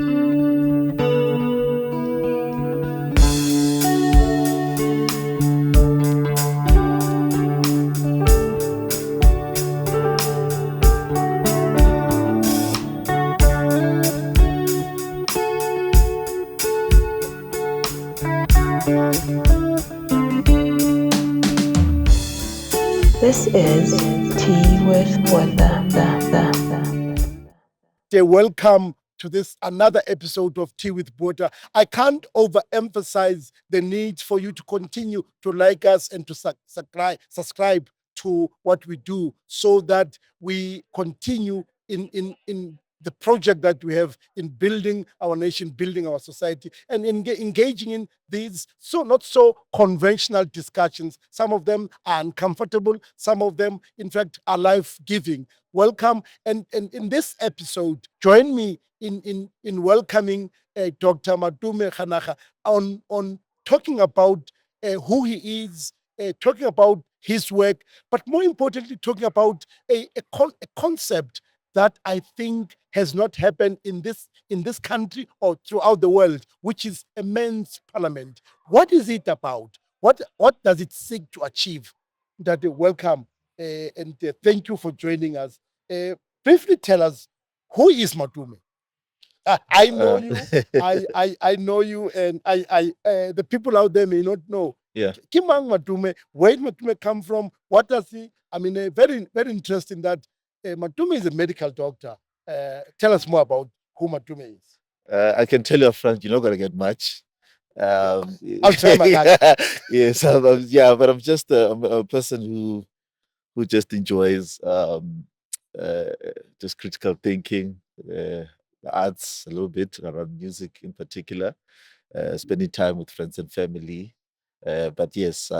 This is Tea with Botha. Welcome to this another episode of Tea with Botha. I can't overemphasize the need for you to continue to like us and to subscribe to what we do so that we continue in the project that we have in building our nation, building our society, and engaging in these not so conventional discussions. Some of them are uncomfortable. Some of them, in fact, are life-giving. Welcome. And in this episode, join me in welcoming Dr. Matome Kganakga on talking about who he is, talking about his work, but more importantly, talking about a concept that I think has not happened in this country or throughout the world, which is a men's parliament. What is it about? What does it seek to achieve? That welcome and thank you for joining us. Briefly tell us, who is Matome? I know you. I know you, and I the people out there may not know. Yeah. Kimang Matome, where did Matome come from? What does he? I mean, very very interesting that Matome is a medical doctor. Tell us more about who Matome is. I can tell you up front, you're not going to get much. I'll try my best. Yes, but I'm just I'm a person who just enjoys just critical thinking, the arts a little bit, around music in particular, spending time with friends and family. But yes,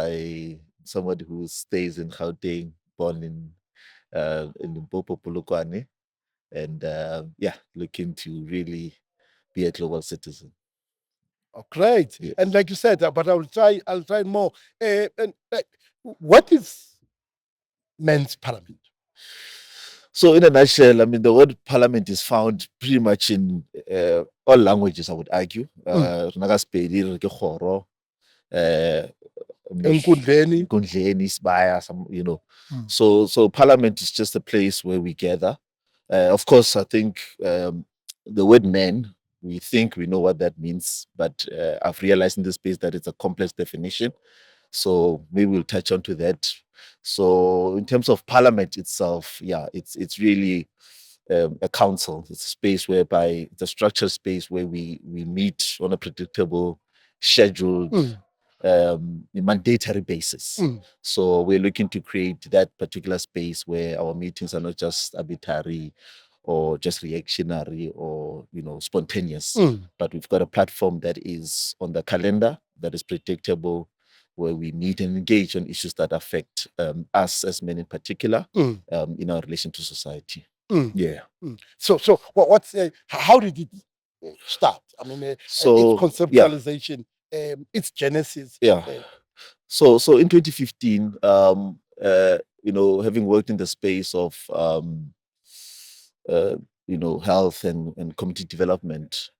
somebody who stays in Gauteng, born in Limpopo, Polokwane, and looking to really be a global citizen. Oh, great. Yes. And like you said, but I'll try more. What is men's parliament? So in a nutshell, I mean, the word parliament is found pretty much in all languages, I would argue. Nagasipedi, ke kgoro, Enkundleni. Enkundleni, Sibaya, So parliament is just a place where we gather. Of course, I think the word men, we think we know what that means, but I've realized in this space that it's a complex definition. So maybe we'll touch on to that. So in terms of parliament itself, it's really a council. It's a space whereby it's a structured space where we meet on a predictable, scheduled, mandatory basis. So we're looking to create that particular space where our meetings are not just arbitrary or just reactionary or spontaneous, but we've got a platform that is on the calendar, that is predictable, where we meet and engage on issues that affect us as men in particular, in our relation to society. Yeah. So what's how did it start? I mean, its conceptualization, its genesis. Yeah. So in 2015, having worked in the space of health and community development,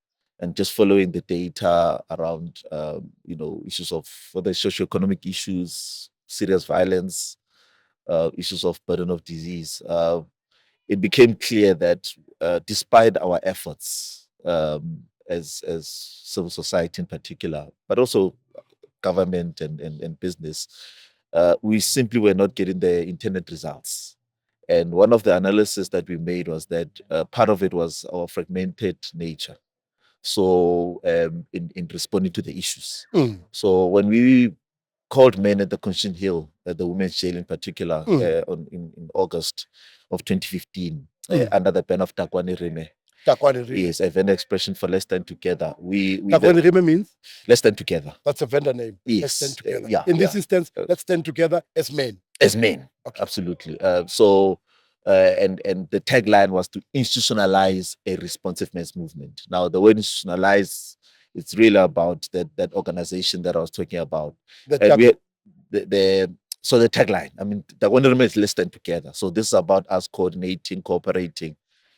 and just following the data around, issues of whether socioeconomic issues, serious violence, issues of burden of disease, it became clear that despite our efforts as civil society in particular, but also government and business, we simply were not getting the intended results. And one of the analysis that we made was that part of it was our fragmented nature. So in responding to the issues. So when we called men at the Constitution Hill, at the Women's Jail in particular, in August of 2015, under the pen of Takuwani Riime. Takuwani Riime. Yes, a vendor expression for Less Than Together. Takuwani Riime means? Less Than Together. That's a vendor name. Yes. Let's stand together. In this instance, let's stand together as men. As men, okay. Absolutely. And the tagline was to institutionalize a responsive men's movement. Now, the word institutionalize, it's really about that organization that I was talking about. So the tagline, I mean, the one is Less Than Together. So this is about us coordinating, cooperating,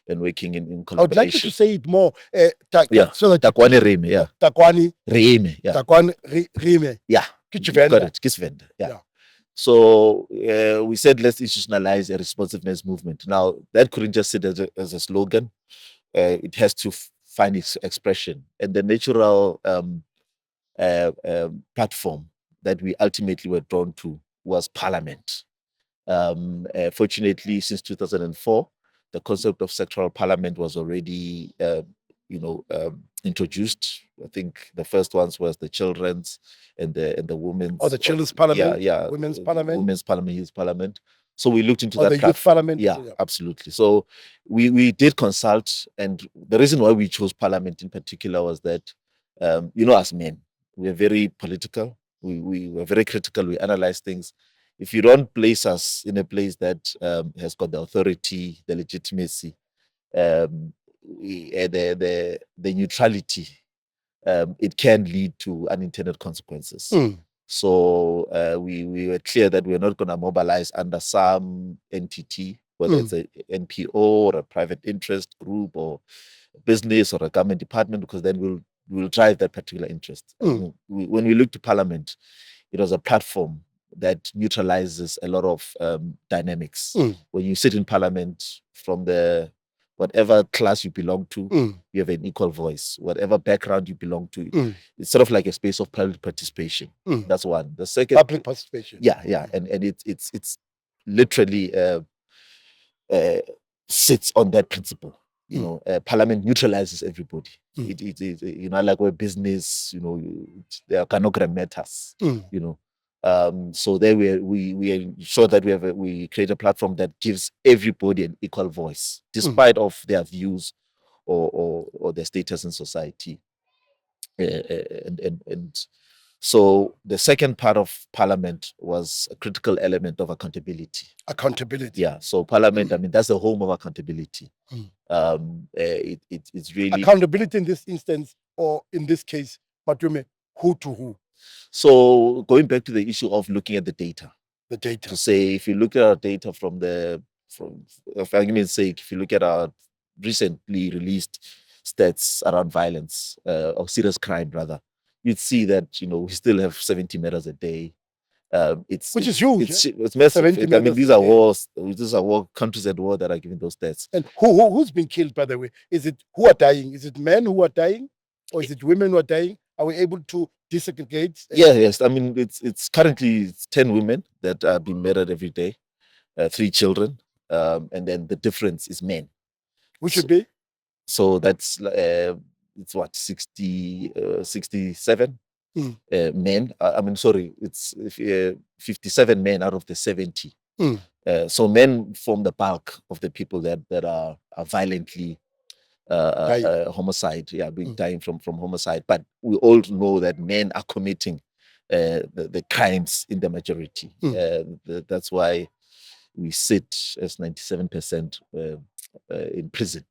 and working in I would like you collaboration. to say it more. So that Takuwani Riime, yeah. Takuwani Riime, yeah. Takuwani Riime. Yeah. Correct. Kisvenda, yeah. So we said let's institutionalize a responsiveness movement. Now that couldn't just sit as a slogan. It has to find its expression, and the natural platform that we ultimately were drawn to was Parliament. Fortunately, since 2004, the concept of sectoral parliament was already, introduced. I think the first ones was the children's and the women's. Or the children's parliament. Yeah. Women's parliament. Women's parliament, youth parliament. So we looked into or that. The youth parliament. Yeah, absolutely. So we did consult, and the reason why we chose Parliament in particular was that, as men, we're very political. We were very critical. We analyze things. If you don't place us in a place that has got the authority, the legitimacy, the neutrality, it can lead to unintended consequences. So we were clear that we're not going to mobilize under some entity, whether it's a NPO or a private interest group or a business or a government department, because then we'll drive that particular interest. When we looked to Parliament, it was a platform that neutralizes a lot of dynamics. When you sit in Parliament, from whatever class you belong to, you have an equal voice. Whatever background you belong to, it's sort of like a space of public participation. That's one. The second, public participation. Yeah, and it's literally sits on that principle. Parliament neutralizes everybody. It like where business, there are Kganakga matters. So there we ensure that we create a platform that gives everybody an equal voice, despite of their views or their status in society. And so the second part of Parliament was a critical element of accountability. Accountability. Yeah. So Parliament, I mean, that's the home of accountability. It's really accountability in this instance, or in this case, Matome, who to who? So going back to the issue of looking at the data. The data. To say, if you look at our data for argument's sake, if you look at our recently released stats around violence, or serious crime rather, you'd see that, we still have 70 murders a day. Which is huge. It's massive. I mean, these are wars. These are countries at war that are giving those stats. And who's been killed, by the way? Is it who are dying? Is it men who are dying, or is it women who are dying? Are we able to desegregate? Yes. I mean, it's currently 10 women that are being murdered every day, 3 children, and then the difference is men. Which would be? So that's it's what 67 men. I mean, sorry, it's 57 men out of the 70. So men form the bulk of the people that are violently homicide. Yeah, dying from homicide. But we all know that men are committing the crimes in the majority. That's why we sit as 97% in prison.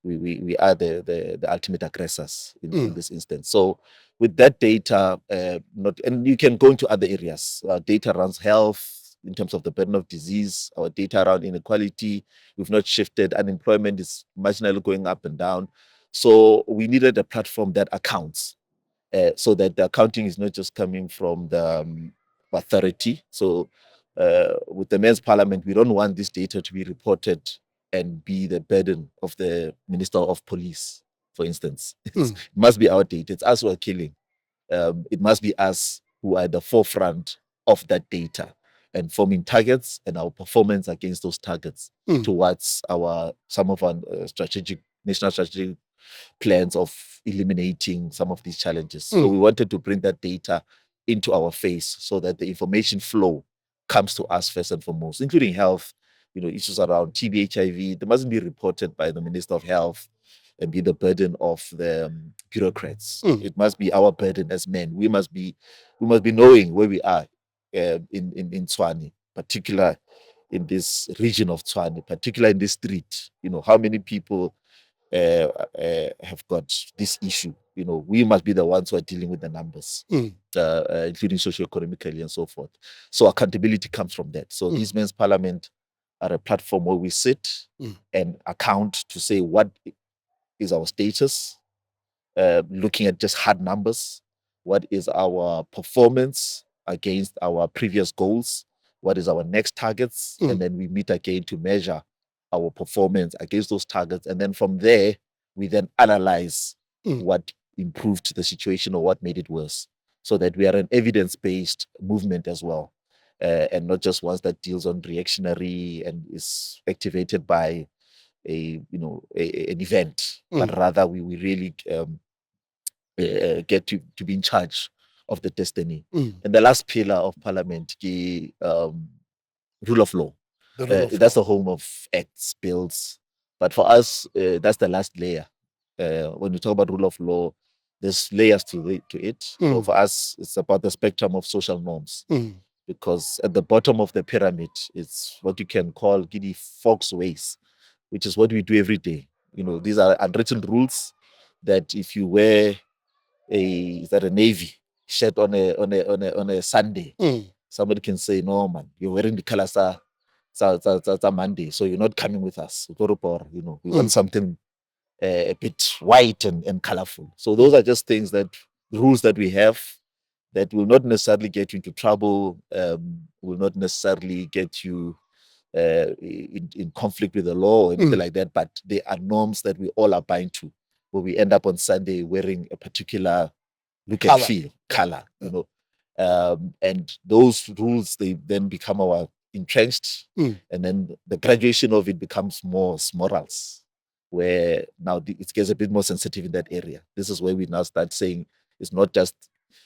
We are the ultimate aggressors in this instance. So with that data, and you can go into other areas. Our data around health, in terms of the burden of disease, our data around inequality, we've not shifted. Unemployment is marginally going up and down. So we needed a platform that accounts, so that the accounting is not just coming from the authority. So with the Men's Parliament, we don't want this data to be reported and be the burden of the Minister of Police, for instance. It must be our data. It's us who are killing. It must be us who are at the forefront of that data and forming targets and our performance against those targets towards some of our national strategic plans of eliminating some of these challenges. So we wanted to bring that data into our face so that the information flow comes to us first and foremost, including health, issues around TB, HIV. They mustn't be reported by the Minister of Health and be the burden of the bureaucrats. It must be our burden as men. We must be knowing where we are in Tshwane, particular in this region of Tshwane, particular in this street. How many people have got this issue. We must be the ones who are dealing with the numbers, including socioeconomically and so forth. So accountability comes from that. So this Men's Parliament are a platform where we sit and account to say what is our status, looking at just hard numbers. What is our performance against our previous goals? What is our next targets? And then we meet again to measure our performance against those targets. And then from there, we then analyze what improved the situation or what made it worse, so that we are an evidence-based movement as well, and not just one that deals on reactionary and is activated by an event, but rather we really get to be in charge of the destiny. And the last pillar of parliament, the rule of law. That's the home of acts, bills. But for us, that's the last layer. When we talk about rule of law, there's layers to it. So for us, it's about the spectrum of social norms. Because at the bottom of the pyramid, it's what you can call giddy fox ways, which is what we do every day. These are unwritten rules that if you wear a navy shirt on a Sunday, somebody can say, no man, you're wearing the colors are Monday, so you're not coming with us. We want something a bit white and colorful. So those are just rules that we have that will not necessarily get you into trouble, will not necessarily get you in conflict with the law or anything like that, but they are norms that we all are bound to, where we end up on Sunday wearing a particular look and feel color, and those rules, they then become our entrenched, and then the graduation of it becomes more morals, where now it gets a bit more sensitive in that area. This is where we now start saying it's not just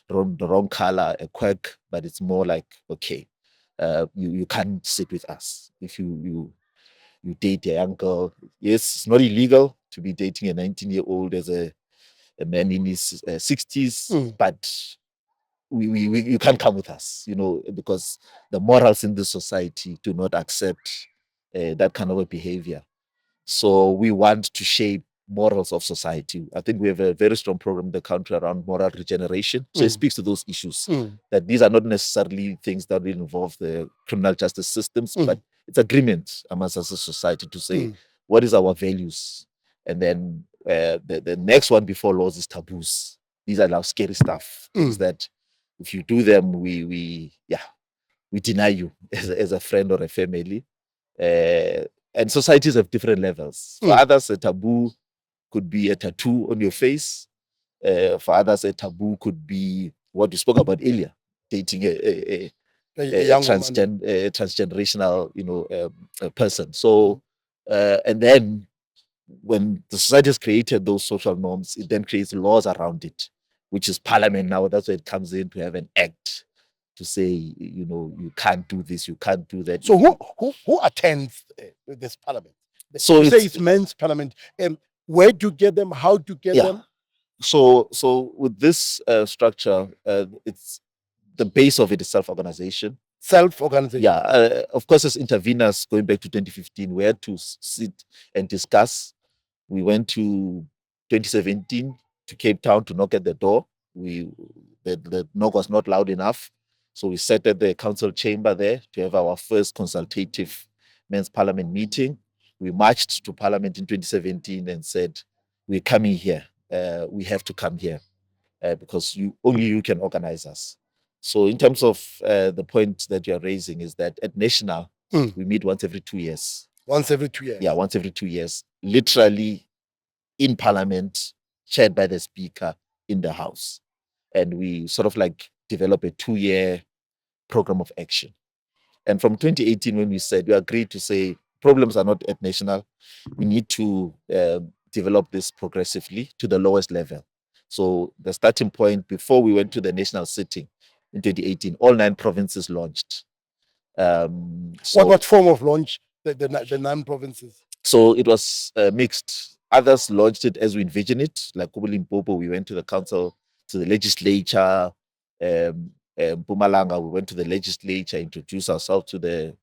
the wrong color, a quirk, but it's more like, okay, you can't sit with us if you date a young girl. Yes, it's not illegal to be dating a 19-year-old as a man in his 60s, but you can't come with us, because the morals in this society do not accept that kind of a behavior. So we want to shape morals of society. I think we have a very strong program in the country around moral regeneration. So it speaks to those issues, that these are not necessarily things that will involve the criminal justice systems, but it's agreement amongst us as a society to say, what is our values? And then the next one before laws is taboos. These are now scary stuff. Things that if you do them, we deny you as a friend or a family. And societies have different levels. For others, a taboo could be a tattoo on your face. For others, a taboo could be what you spoke about earlier, dating a transgenerational, person. So, and then when the society has created those social norms, it then creates laws around it, which is parliament now. That's where it comes in to have an act to say, you can't do this, you can't do that. So who attends this parliament? So you say it's men's parliament. Where do you get them? How do you get them? So with this structure, it's the base of it is self-organization. Self-organization. Yeah, of course, as interveners going back to 2015, we had to sit and discuss. We went to 2017 to Cape Town to knock at the door. The knock was not loud enough. So we sat at the council chamber there to have our first consultative men's parliament meeting. We marched to parliament in 2017 and said, we're coming here. We have to come here because only you can organize us. So in terms of the point that you're raising is that at national, we meet once every 2 years. Once every 2 years? Yeah, once every 2 years. Literally in parliament, chaired by the speaker in the house. And we sort of like develop a 2-year program of action. And from 2018, when we said, we agreed to say problems are not at national, we need to develop this progressively to the lowest level. So the starting point before we went to the national sitting in 2018, all 9 provinces launched. What form of launch the 9 provinces? So it was mixed. Others launched it as we envisioned it, like Limpopo, we went to the council, to the legislature. Mpumalanga, we went to the legislature, introduced ourselves to that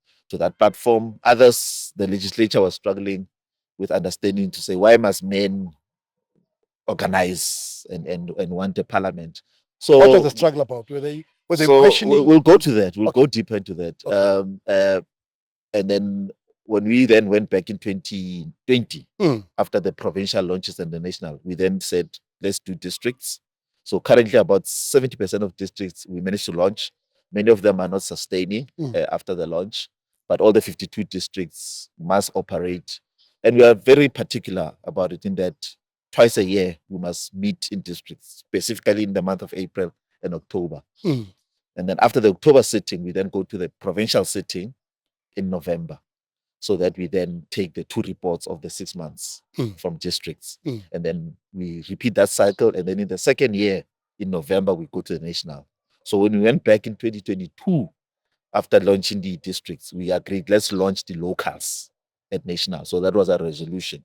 platform. Others, the legislature was struggling with understanding to say, why must men organize and want a parliament? So what was the struggle about? Were they questioning? We'll go to that. We'll go deeper into that. Okay. And then when we then went back in 2020, Mm. after the provincial launches and the national, we then said, let's do districts. So currently about 70% of districts we managed to launch. Many of them are not sustaining after the launch, but all the 52 districts must operate. And we are very particular about it in that twice a year we must meet in districts, specifically in the month of April and October. Mm. And then after the October sitting, we then go to the provincial sitting in November, so that we then take the 2 reports of the 6 months from districts. And then we repeat that cycle. And then in the second year, in November, we go to the national. So when we went back in 2022, after launching the districts, we agreed, let's launch the locals at national. So that was our resolution.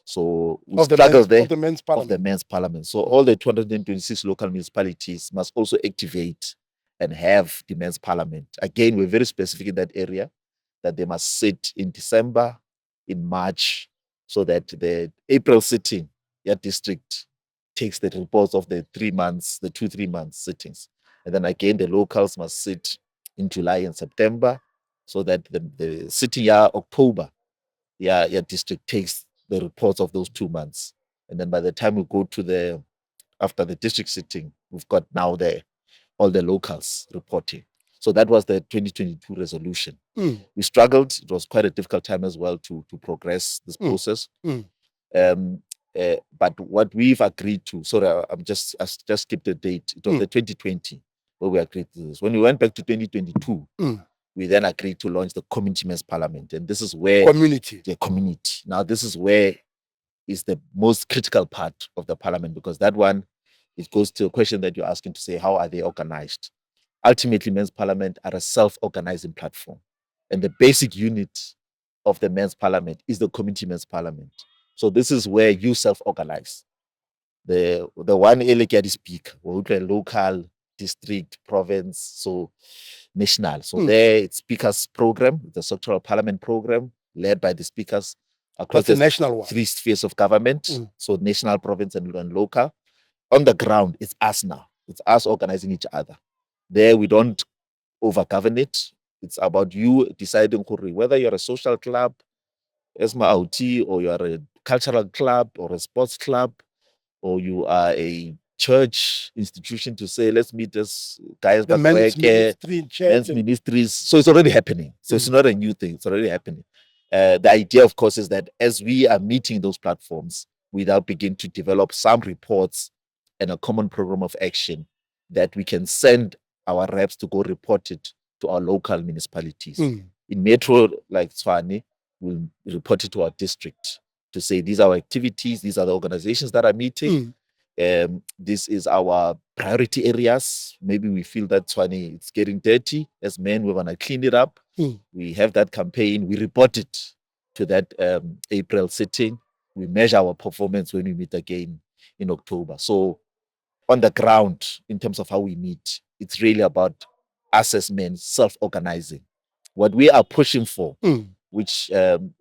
So we struggled there of the men's parliament. So all the 226 local municipalities must also activate and have the men's parliament. Again, we're very specific in that area, that they must sit in December, in March, so that the April sitting, your district takes the reports of the 3 months, the 2-3 months sittings. And then again, the locals must sit in July and September, so that the sitting year October, your district takes the reports of those 2 months. And then by the time we go to after the district sitting, we've got now all the locals reporting. So that was the 2022 resolution. We struggled. It was quite a difficult time as well to progress this process. But what we've agreed to, sorry, I just skipped the date. It was the 2020 where we agreed to this. When we went back to 2022, we then agreed to launch the community men's parliament. And this is where the community. Now, this is where is the most critical part of the parliament, because that one, it goes to a question that you're asking to say, how are they organized? Ultimately, men's parliament are a self-organizing platform. And the basic unit of the men's parliament is the community men's parliament. So this is where you self-organize. The one elegant speak, local, district, province, so national. So there it's speakers program, the sectoral parliament program, led by the speakers across the national one. 3 spheres of government. So national, province, and local. On the ground, it's us now. It's us organizing each other. There we don't over-govern it. It's about you deciding whether you're a social club, ESMA OT, or you're a cultural club or a sports club, or you are a church institution, to say, let's meet as guys, the men's ministries. So it's already happening. So it's not a new thing. It's already happening. The idea, of course, is that as we are meeting those platforms, we now begin to develop some reports and a common program of action that we can send our reps to go report it to our local municipalities. In metro, like Tshwane, we'll report it to our district to say, these are our activities, these are the organizations that are meeting. This is our priority areas. Maybe we feel that Tshwane, it's getting dirty. As men, we want to clean it up. We have that campaign. We report it to that April sitting. We measure our performance when we meet again in October. So on the ground, in terms of how we meet, it's really about us as men self-organizing. What we are pushing for, which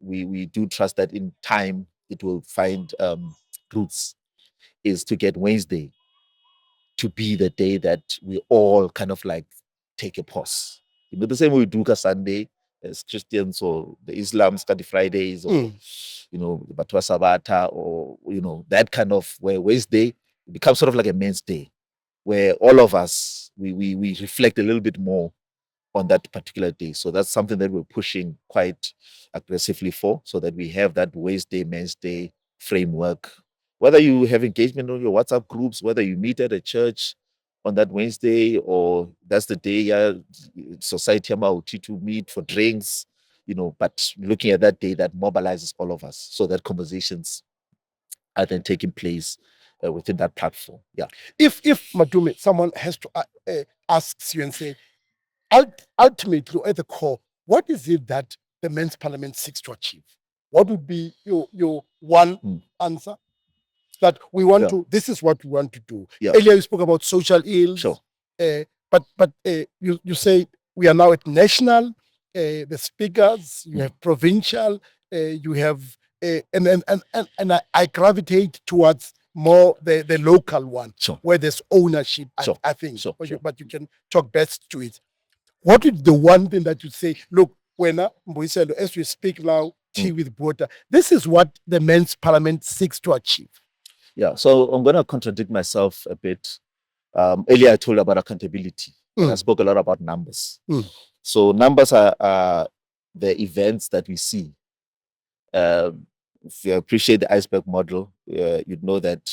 we do trust that in time it will find roots, is to get Wednesday to be the day that we all kind of like take a pause. You know, the same way we do Sunday as Christians, or the Islam study Fridays, or you know, the Botha Sabata, or you know, that kind of, where Wednesday becomes sort of like a men's day, where all of us we reflect a little bit more on that particular day. So that's something that we're pushing quite aggressively for, so that we have that Wednesday, men's day framework. Whether you have engagement on your WhatsApp groups, whether you meet at a church on that Wednesday, or that's the day society to meet for drinks, you know, but looking at that day that mobilizes all of us, so that conversations are then taking place within that platform. Yeah. If Matome, someone has to asks you and say, ultimately, at the core, what is it that the men's parliament seeks to achieve? What would be your one answer? That we want to, this is what we want to do. Earlier you spoke about social ills. Sure. But you say we are now at national, the speakers, you have provincial, you have, and I gravitate towards more the local one, where there's ownership, I think. But you can talk best to it. What is the one thing that you say, look, Wena, Mbuyiselo, as we speak now, Tea with Botha, this is what the men's parliament seeks to achieve. Yeah, so I'm going to contradict myself a bit. Earlier, I told about accountability, and I spoke a lot about numbers. So numbers are the events that we see. If you appreciate the iceberg model, you'd know that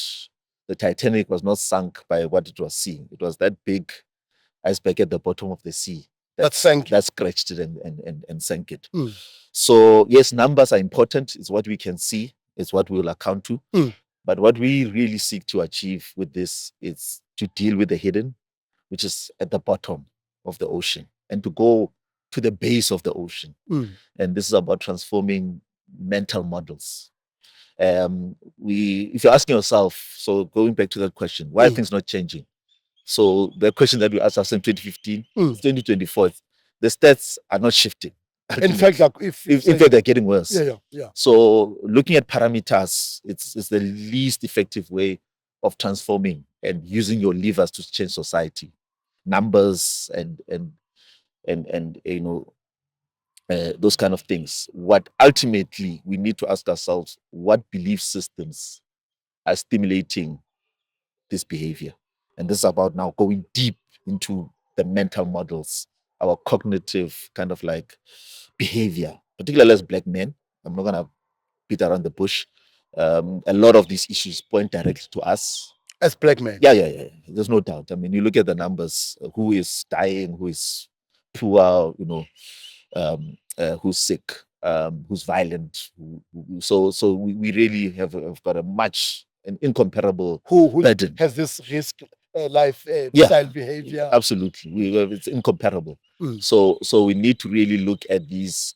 the Titanic was not sunk by what it was seeing. It was that big iceberg at the bottom of the sea That sank. that scratched it and sank it. So yes, numbers are important. It's what we can see. It's what we will account to. But what we really seek to achieve with this is to deal with the hidden, which is at the bottom of the ocean, and to go to the base of the ocean. And this is about transforming mental models. If you're asking yourself, so going back to that question, why are things not changing? So the question that we asked us in 2015, 2024, the stats are not shifting. In fact, like in fact, they're getting worse. Yeah. So looking at parameters, it's the least effective way of transforming and using your levers to change society. Numbers and those kind of things. What ultimately we need to ask ourselves, what belief systems are stimulating this behavior? And this is about now going deep into the mental models, our cognitive kind of like behavior, particularly as Black men. I'm not gonna beat around the bush. A lot of these issues point directly to us as Black men. Yeah. There's no doubt. I mean, you look at the numbers: who is dying, who is poor, who's sick, who's violent. So we really have got an incomparable Who burden. has this risk lifestyle behavior? Absolutely, it's incomparable. So we need to really look at these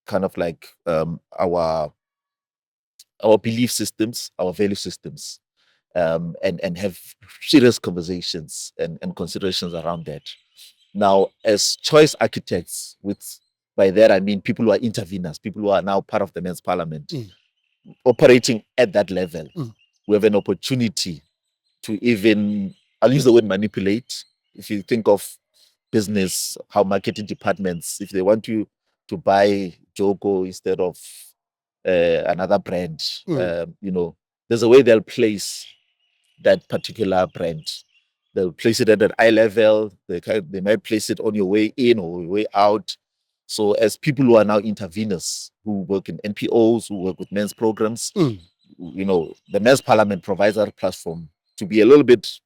kind of like our belief systems, our value systems, and have serious conversations and considerations around that. Now, as choice architects, by that I mean people who are interveners, people who are now part of the men's parliament, operating at that level, we have an opportunity to even, I'll use the word manipulate. If you think of business, how marketing departments, if they want you to buy Jogo instead of another brand, there's a way they'll place that particular brand. They'll place it at an eye level. They might place it on your way in or your way out. So as people who are now interveners, who work in NPOs, who work with men's programs, the men's parliament provides our platform to be a little bit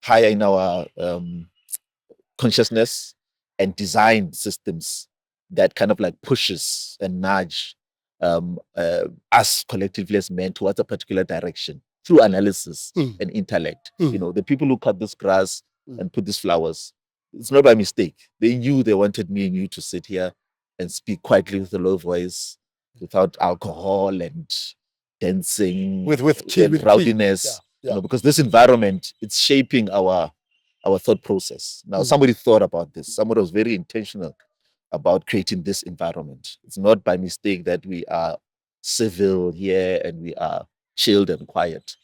higher in our consciousness and design systems that kind of like pushes and nudge us collectively as men towards a particular direction through analysis and intellect. The people who cut this grass and put these flowers, it's not by mistake. They knew they wanted me and you to sit here and speak quietly with a low voice, without alcohol and dancing, with rowdiness. Because this environment, it's shaping our thought process. Now, somebody thought about this. Somebody was very intentional about creating this environment. It's not by mistake that we are civil here and we are chilled and quiet.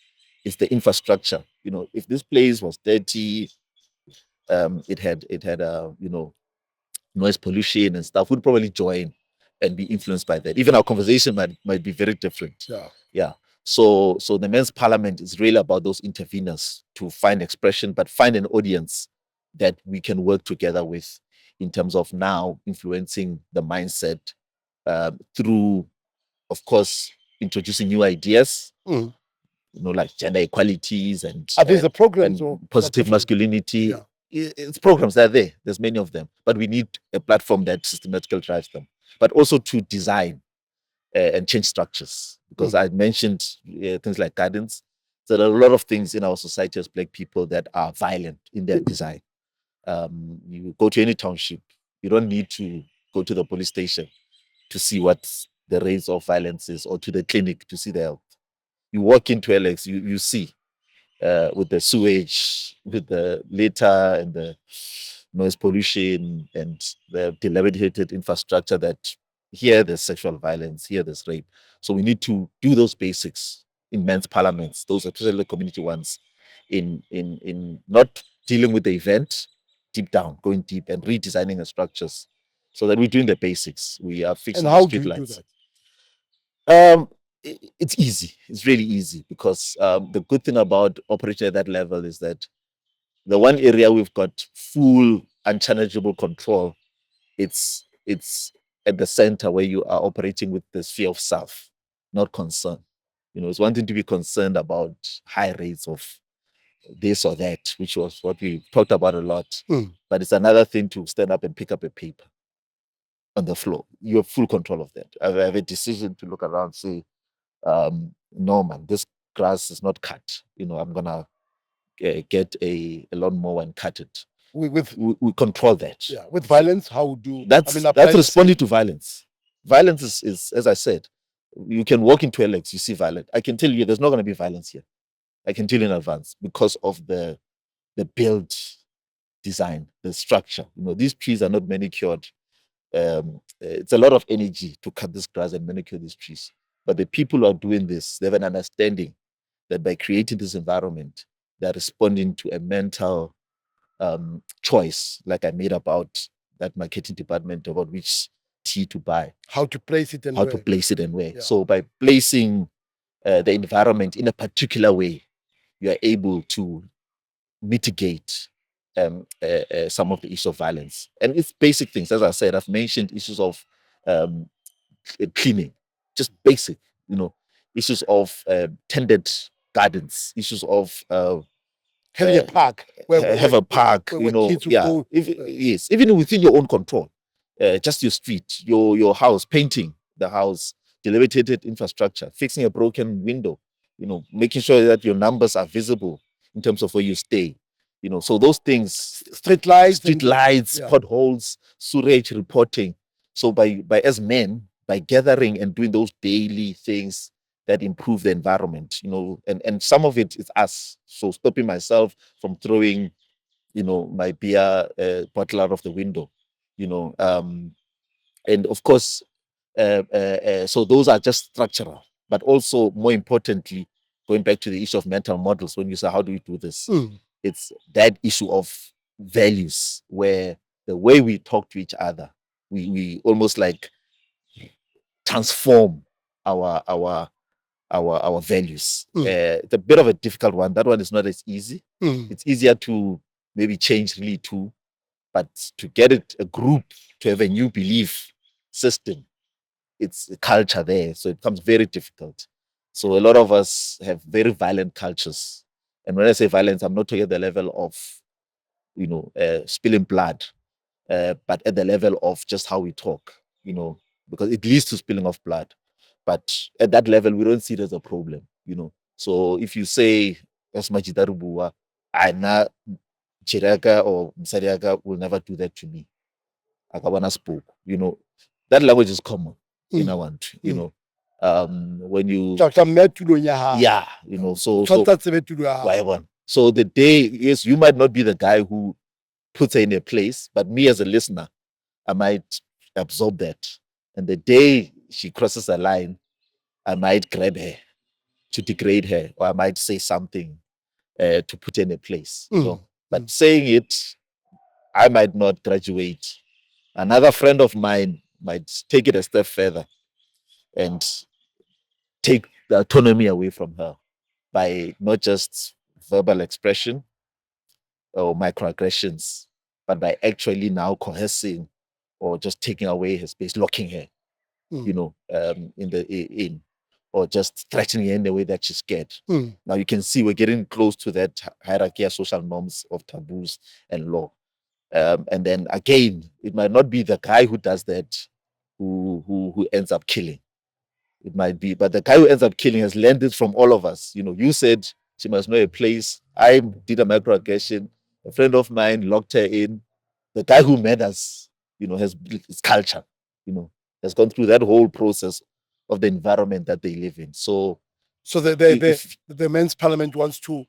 It's the infrastructure. If this place was dirty, it had noise pollution and stuff, we'd probably join and be influenced by that. Even our conversation might be very different. Yeah. So the men's parliament is really about those interveners to find expression, but find an audience that we can work together with in terms of now influencing the mindset through, of course, introducing new ideas, like gender equalities and these are programs or positive masculinity. It's programs that are there. There's many of them, but we need a platform that systematically drives them, but also to design and change structures. Because I mentioned things like gardens. So there are a lot of things in our society as Black people that are violent in their design. You go to any township, you don't need to go to the police station to see what the rates of violence is, or to the clinic to see the health. You walk into Alex, you see with the sewage, with the litter and the noise pollution and the dilapidated infrastructure, that here there's sexual violence, here there's rape. So we need to do those basics in men's parliaments, those especially the community ones, in not dealing with the event deep down, going deep and redesigning the structures So that we're doing the basics. We are fixing And how the do street you do lights. that? It's easy. It's really easy because the good thing about operating at that level is that the one area we've got full unchallengeable control, it's at the center where you are operating with the sphere of self, not concern. It's one thing to be concerned about high rates of this or that, which was what we talked about a lot. But it's another thing to stand up and pick up a paper on the floor. You have full control of that. I have a decision to look around, say, no, man, this grass is not cut. I'm gonna get a lawnmower and cut it. We control that. Yeah, with violence, how do that's responding to violence. Violence is, as I said, you can walk into Alex, you see violence. I can tell you there's not going to be violence here. I can tell you in advance because of the build design, the structure. These trees are not manicured. It's a lot of energy to cut this grass and manicure these trees. But the people who are doing this, they have an understanding that by creating this environment, they're responding to a mental choice, like I made about that marketing department, about which tea to buy, how to place it and where. Yeah. So by placing the environment in a particular way, you are able to mitigate some of the issues of violence. And it's basic things. As I said, I've mentioned issues of cleaning, just basic, issues of tended gardens, issues of having a park, have a park, yes, even within your own control, just your street, your house, painting the house, dilapidated infrastructure, fixing a broken window, making sure that your numbers are visible in terms of where you stay, so those things, street lights, potholes, sewage reporting. So by as men, by gathering and doing those daily things that improve the environment, and some of it is us. So stopping myself from throwing, my beer bottle out of the window, and of course, so those are just structural, but also more importantly, going back to the issue of mental models, when you say, how do we do this? It's that issue of values, where the way we talk to each other, we almost like transform our values. It's a bit of a difficult one. That one is not as easy. It's easier to maybe change really too, but to get a group to have a new belief system, it's a culture there. So it becomes very difficult. So a lot of us have very violent cultures. And when I say violence, I'm not talking at the level of, spilling blood, but at the level of just how we talk, because it leads to spilling of blood. But at that level, we don't see it as a problem, So if you say, as Majidarubua, Aina Chiraka or Msariaka will never do that to me. Akawana spoke, that language is common in our country, when you, so the day, yes, you might not be the guy who puts her in a place, but me as a listener, I might absorb that. And the day she crosses a line, I might grab her to degrade her, or I might say something to put her in a place. But saying it, I might not graduate. Another friend of mine might take it a step further and take the autonomy away from her by not just verbal expression or microaggressions, but by actually now coercing or just taking away her space, locking her, in, or just threatening her in the way that she's scared. Now you can see we're getting close to that hierarchy of social norms, of taboos and law. And then again, it might not be the guy who does that who ends up killing. It might be, but the guy who ends up killing has learned it from all of us. You said she must know a place. I did a microaggression. A friend of mine locked her in. The guy who made us, has built his culture, has gone through that whole process of the environment that they live in. So the men's parliament wants to,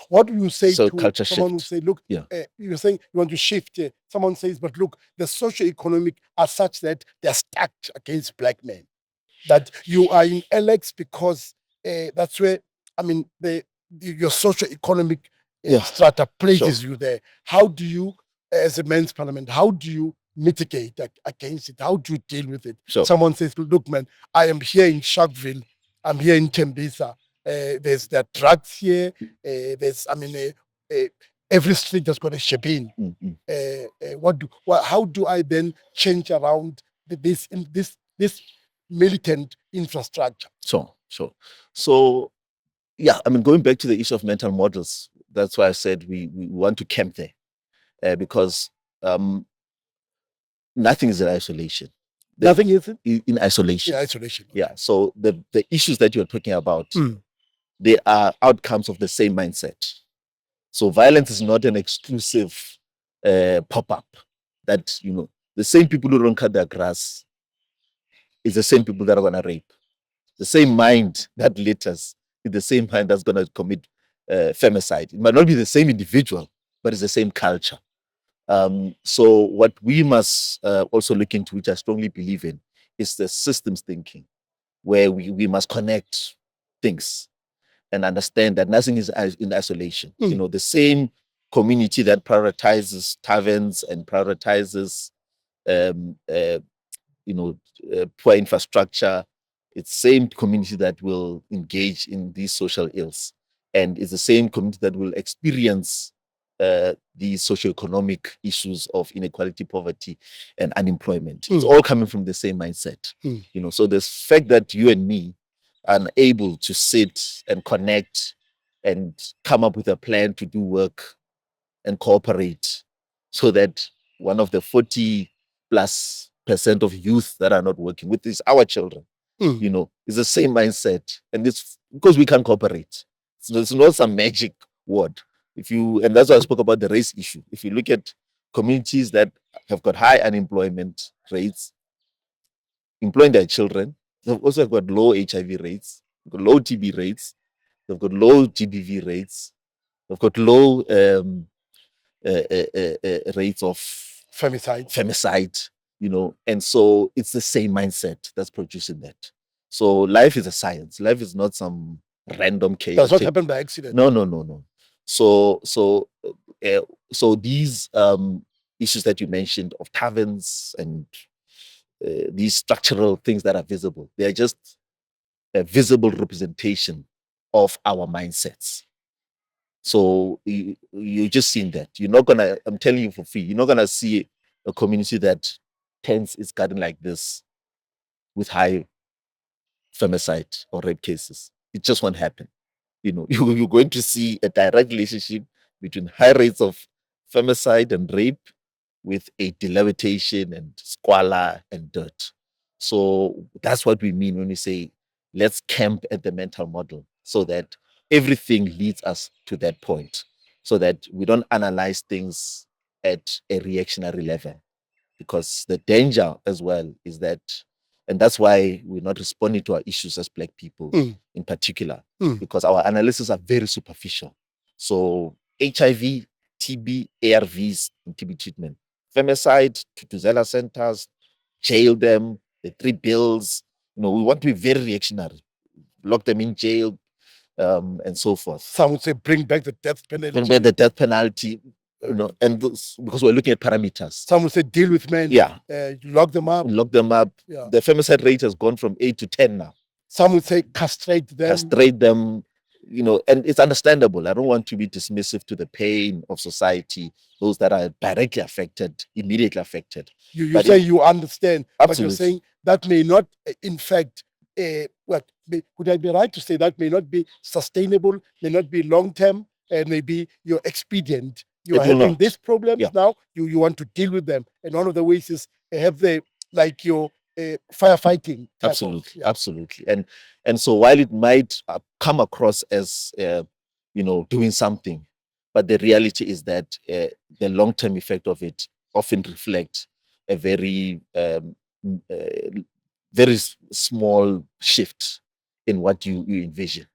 what do you say to culture someone shift. who say, look, you're saying you want to shift. Someone says, but look, the socio-economic are such that they're stacked against black men. That you are in Alex because that's where, your socio-economic strata places you there. How do you, as a men's parliament, how do you mitigate against it? How do you deal with it? Sure. Someone says, look, man, I am here in Sharkville. I'm here in Tembisa. There's the drugs here. Every street has got a shebeen. How do I then change around this militant infrastructure? Sure. So, yeah, I mean, going back to the issue of mental models, that's why I said we want to camp there, because nothing is in isolation. Nothing is in isolation. In isolation. Yeah. So the issues that you're talking about, they are outcomes of the same mindset. So violence is not an exclusive pop-up. That, the same people who don't cut their grass is the same people that are going to rape. The same mind that litters is the same mind that's going to commit femicide. It might not be the same individual, but it's the same culture. So what we must also look into, which I strongly believe in, is the systems thinking, where we must connect things and understand that nothing is in isolation. The same community that prioritizes taverns and prioritizes poor infrastructure, it's the same community that will engage in these social ills, and it's the same community that will experience these socioeconomic issues of inequality, poverty, and unemployment. It's all coming from the same mindset. So the fact that you and me are able to sit and connect and come up with a plan to do work and cooperate, so that one of the 40+% of youth that are not working with is our children. It's the same mindset, and it's because we can cooperate. It's not some magic word. And that's why I spoke about the race issue. If you look at communities that have got high unemployment rates, employing their children, they've also got low HIV rates, got low TB rates, they've got low GBV rates, they've got low rates of femicide, and so it's the same mindset that's producing that. So life is a science. Life is not some random chaos. Does not happen by accident. No. So these issues that you mentioned of taverns and these structural things that are visible, they are just a visible representation of our mindsets. So you're just seeing that. You're not gonna, I'm telling you for free, you're not gonna see a community that tends its garden like this with high femicide or rape cases. It just won't happen. You're going to see a direct relationship between high rates of femicide and rape with a dilapidation and squalor and dirt. So that's what we mean when we say, let's camp at the mental model, so that everything leads us to that point, so that we don't analyze things at a reactionary level. Because the danger as well is that, and that's why we're not responding to our issues as Black people in particular, because our analysis are very superficial. So HIV, TB, ARVs, and TB treatment, femicide, to Zella centers, jail them, the 3 bills. We want to be very reactionary, lock them in jail, and so forth. Some would say bring back the death penalty. Bring back the death penalty, and because we're looking at parameters. Some would say deal with men. Yeah. Lock them up. Yeah. The femicide rate has gone from 8 to 10 now. Some would say castrate them. And it's understandable. I don't want to be dismissive to the pain of society, those that are directly affected, immediately affected. You say you understand, absolutely. But you're saying that may not, in fact, would I be right to say that may not be sustainable, may not be long-term, and maybe you're expedient. You are having these problems now, you want to deal with them. And one of the ways is have your firefighting. Absolutely. And so while it might come across as doing something, but the reality is that the long-term effect of it often reflects a very very small shift in what you envision.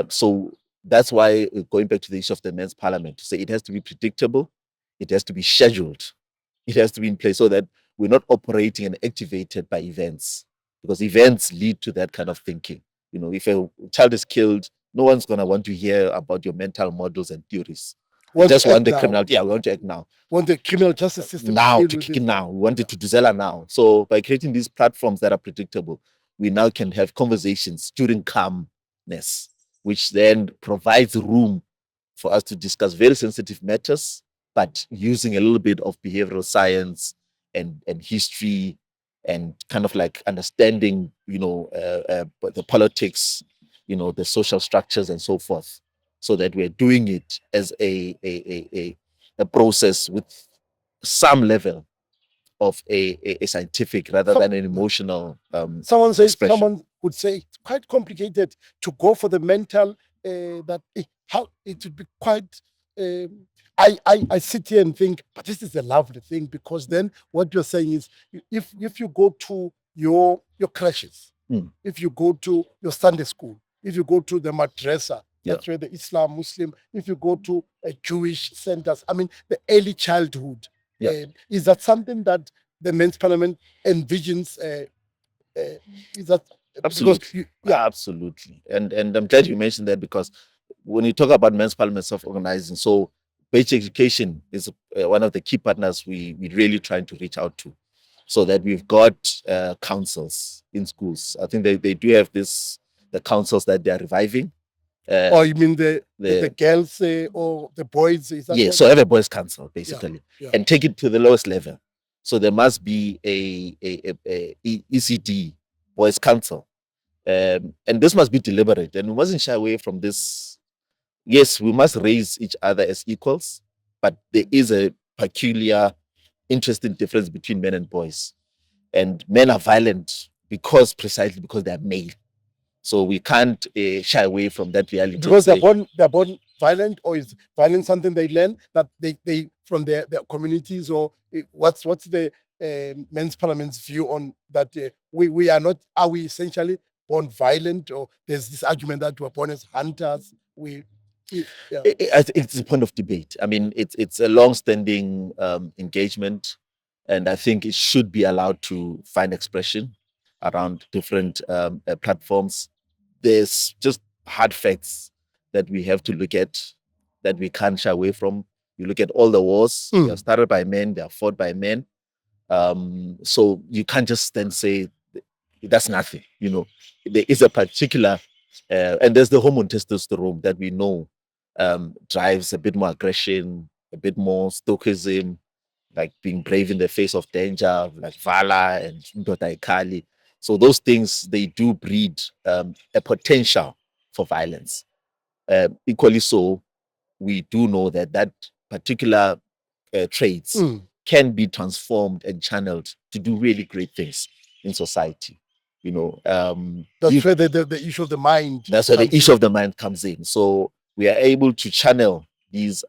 So that's why, going back to the issue of the men's parliament, to say it has to be predictable, it has to be scheduled, it has to be in place, so that we're not operating and activated by events, because events lead to that kind of thinking. If a child is killed, no one's going to want to hear about your mental models and theories. Want just to want act the now. criminal. Yeah, we want to act now. Want the criminal justice system Now deal to with kick it in now. We want it to do Zella now. So by creating these platforms that are predictable, we now can have conversations during calmness, which then provides room for us to discuss very sensitive matters, but using a little bit of behavioral science and history and kind of like understanding, the politics, the social structures and so forth, so that we're doing it as a process with some level of a scientific rather than an emotional expression. Someone would say it's quite complicated to go for the mental how it would be quite I sit here and think, but this is a lovely thing, because then what you're saying is if you go to your crashes, if you go to your Sunday school, if you go to the madrasa, that's where the Islam, Muslim, if you go to Jewish centers, I mean, the early childhood, is that something that the men's parliament envisions? Is that Absolutely. Absolutely. And I'm glad you mentioned that, because when you talk about men's parliament self-organizing, so basic education is one of the key partners we really trying to reach out to, so that we've got councils in schools. I think they do have the councils that they are reviving. Or you mean the girls or the boys? Is that so have a boys council basically, and take it to the lowest level. So there must be a ECD boys council, and this must be deliberate, and we mustn't shy away from this. Yes, we must raise each other as equals, but there is a peculiar, interesting difference between men and boys, and men are violent precisely because they are male. So we can't shy away from that reality. Because they're born violent, or is violence something they learn that they from their communities, or what's the men's parliament's view on that? We are not. Are we essentially born violent, or there's this argument that we're born as hunters? It's a point of debate. I mean, it's a long-standing engagement, and I think it should be allowed to find expression around different platforms. There's just hard facts that we have to look at, that we can't shy away from. You look at all the wars, they are started by men, they are fought by men. So you can't just then say that's nothing. There is a particular, and there's the hormone testosterone that we know drives a bit more aggression, a bit more stoicism, like being brave in the face of danger, like Vala and Ndoda Ikali. So those things, they do breed a potential for violence. Equally so, we do know that particular traits can be transformed and channeled to do really great things in society. That's where the issue of the mind. That's where the issue of the mind comes in. So we are able to channel these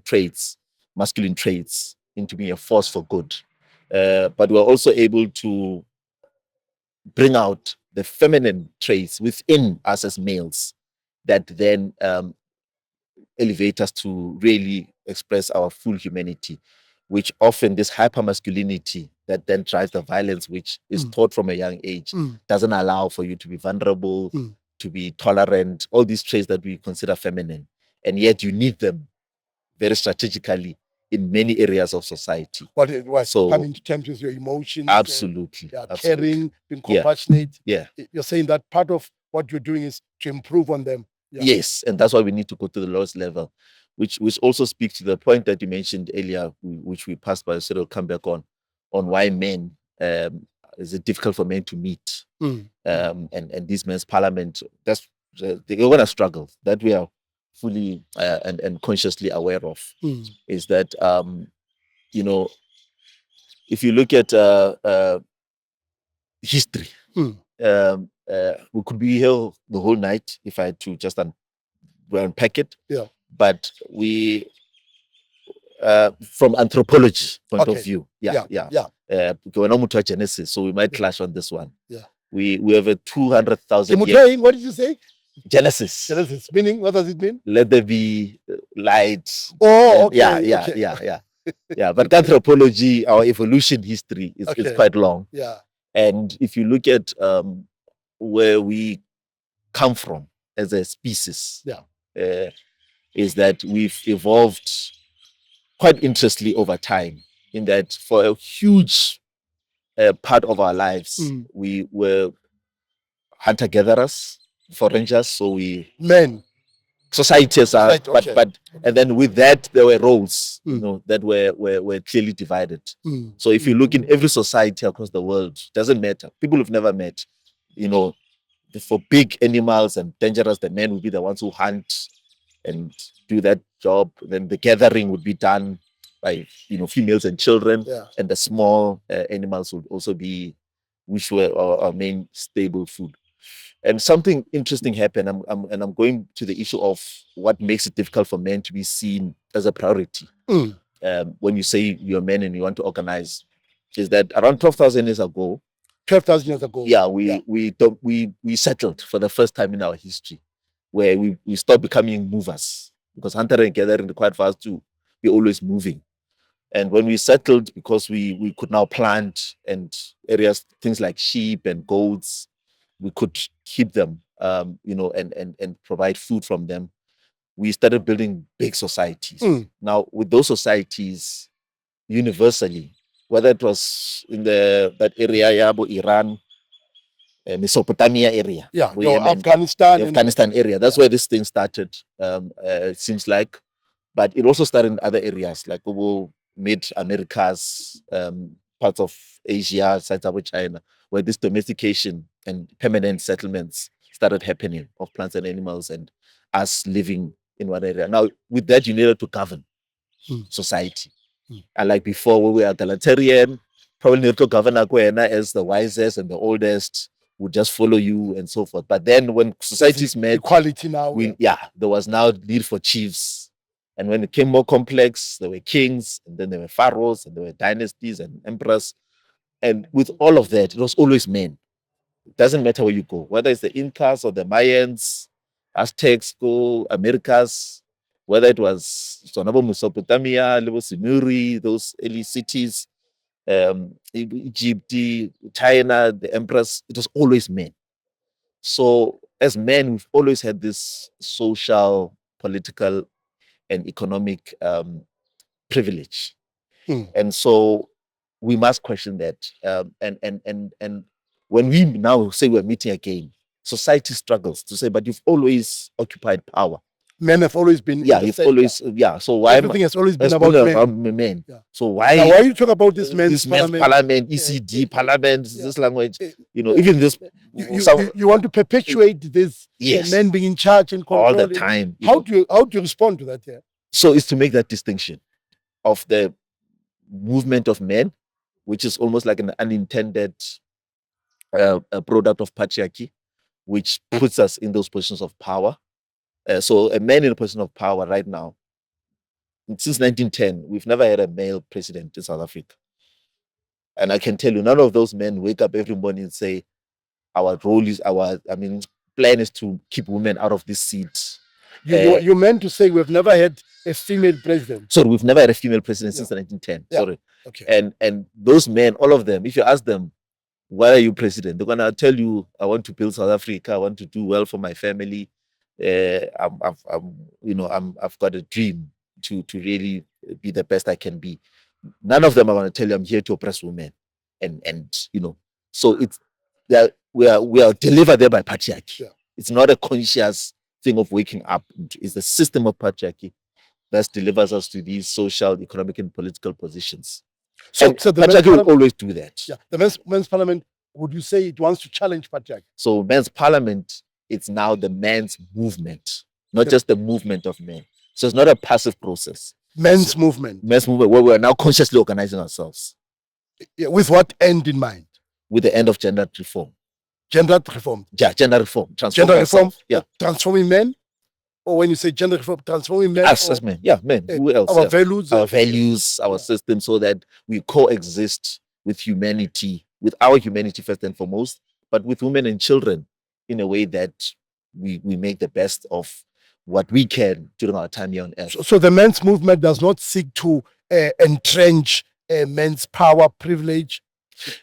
traits, masculine traits, into being a force for good. But we're also able to bring out the feminine traits within us as males that then elevate us to really express our full humanity, which often this hypermasculinity that then drives the violence, which is taught from a young age, doesn't allow for you to be vulnerable, to be tolerant, all these traits that we consider feminine. And yet you need them very strategically in many areas of society. So coming to terms with your emotions. Absolutely. Caring, being compassionate. Yeah. You're saying that part of what you're doing is to improve on them. Yes, and that's why we need to go to the lowest level, which also speaks to the point that you mentioned earlier, which we passed by, so it'll come back on why men is it difficult for men to meet, and this men's parliament, they're going to struggle, that we are fully and consciously aware of, is that if you look at history, we could be here the whole night if I had to just unpack it. But we, from anthropology point of view, we're not to Genesis, so we might clash on this one. We have a 200,000 year. What did you say? Genesis. Genesis, meaning, what does it mean? Let there be light. Oh, okay. Yeah. But anthropology, our evolution history is quite long. Yeah. And if you look at where we come from as a species, is that we've evolved quite interestingly over time, in that for a huge part of our lives, we were hunter-gatherers, foragers, so we Men. societies are, Society, okay. but and then with that there were roles, you know, that were clearly divided. So if you look in every society across the world, doesn't matter, people who've never met, you know, for big animals and dangerous, the men would be the ones who hunt and do that job. Then the gathering would be done by, you know, females and children, and the small animals would also be, which were our main stable food. And something interesting happened. I'm going to the issue of what makes it difficult for men to be seen as a priority. When you say you're men and you want to organize, is that around 12,000 years ago, 12,000 years ago. yeah, we settled for the first time in our history, where we stopped becoming movers, because hunter and gathering required for us to be always moving. And when we settled, because we could now plant and areas, things like sheep and goats, we could keep them, you know, and provide food from them. We started building big societies. Now, with those societies, universally, whether it was in that area, Yabo, Iran, Mesopotamia area, Afghanistan, Afghanistan area. That's where this thing started. It seems like, but it also started in other areas like mid Americas, parts of Asia, sides of China, where this domestication and permanent settlements started happening of plants and animals, and us living in one area. Now, with that, you needed to govern society. And like before, when we were egalitarian, probably needed to govern Akwena as the wisest and the oldest, would just follow you and so forth. But then when societies met, equality now, there was now need for chiefs. And when it became more complex, there were kings, and then there were pharaohs, and there were dynasties and emperors. And with all of that, it was always men. It doesn't matter where you go, whether it's the Incas or the Mayans, Aztecs, Americas, whether it was Mesopotamia, Simuri, those early cities, Egypt, China, the emperors, it was always men. So as men, we've always had this social, political, and economic privilege. And so we must question that. And when we now say we're meeting again, society struggles to say, but you've always occupied power. Men have always been. You've always, So why everything has always been about men? So why are you talking about this men's parliament, ECD parliament, this language? You know, even this. You want to perpetuate this? Men being in charge and control all the time. How do you respond to that? So it's to make that distinction of the movement of men, which is almost like an unintended a product of patriarchy, which puts us in those positions of power. So a man in a position of power right now, since 1910, we've never had a male president in South Africa. And I can tell you, none of those men wake up every morning and say, our role is plan is to keep women out of this seat. You meant to say we've never had a female president. Sorry, we've never had a female president since 1910. Sorry. Okay. And those men, all of them, if you ask them, why are you president? They're gonna tell you, I want to build South Africa, I want to do well for my family. I've got a dream to really be the best I can be. None of them are going to tell you I'm here to oppress women, and so it's that we are delivered there by patriarchy. It's not a conscious thing of waking up. It's the system of patriarchy that delivers us to these social, economic, and political positions. So the patriarchy will always do that. The men's parliament, would you say it wants to challenge patriarchy? So men's parliament, it's now the men's movement, not just the movement of men. So it's not a passive process. Men's movement, where we're now consciously organizing ourselves. With what end in mind? With the end of gender reform. Gender reform? Yeah, gender reform. Gender reform? Yeah. Transforming men? Or when you say gender reform, transforming men? Us as men. Yeah, men. Who else? Our values? Our values, our system, so that we coexist with humanity, with our humanity first and foremost, but with women and children, in a way that we make the best of what we can during our time here on earth. So the men's movement does not seek to entrench men's power, privilege?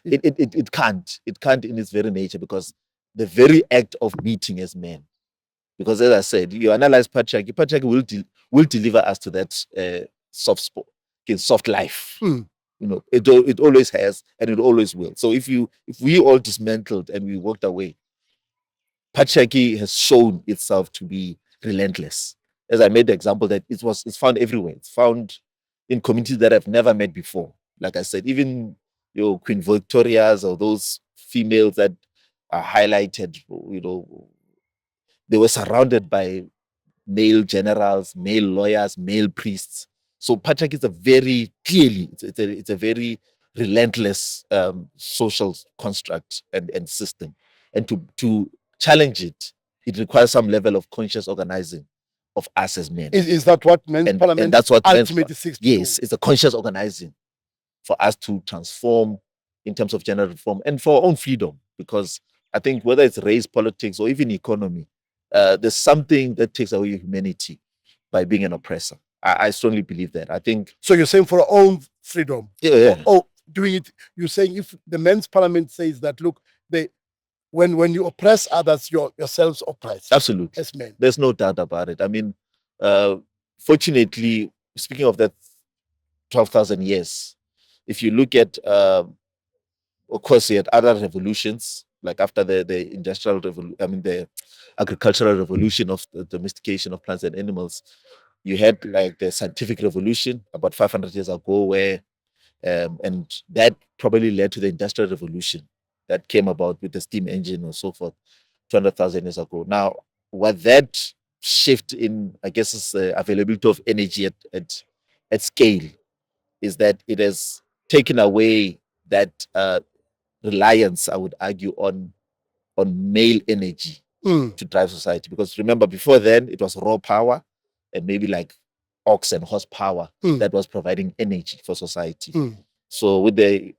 It can't. It can't in its very nature, because the very act of meeting as men, because as I said, you analyze patriarchy will deliver us to that soft life. It always has, and it always will. So if we all dismantled and we walked away, patriarchy has shown itself to be relentless. As I made the example that it's found everywhere. It's found in communities that I've never met before. Like I said, even Queen Victorias or those females that are highlighted, they were surrounded by male generals, male lawyers, male priests. So patriarchy is it's a very relentless social construct and system. And to challenge it, it requires some level of conscious organizing of us as men. Is that what men's parliament and that's what ultimately seeks to do? Yes, it's a conscious organizing for us to transform in terms of gender reform and for our own freedom. Because I think whether it's race, politics, or even economy, there's something that takes away humanity by being an oppressor. I strongly believe that. I think. So you're saying for our own freedom? Yeah. Oh, doing it. You're saying if the men's parliament says that, look, when you oppress others, you're yourselves oppressed. Absolutely. As men. There's no doubt about it. I mean, fortunately, speaking of that 12,000 years, if you look at, of course, you had other revolutions, like after the industrial revolution, the agricultural revolution of the domestication of plants and animals, you had like the scientific revolution about 500 years ago, where, and that probably led to the industrial revolution that came about with the steam engine or so forth 200,000 years ago. Now, what that shift in, I guess, is the availability of energy at scale, is that it has taken away that reliance, I would argue, on male energy to drive society. Because remember, before then, it was raw power and maybe like ox and horsepower that was providing energy for society. So with the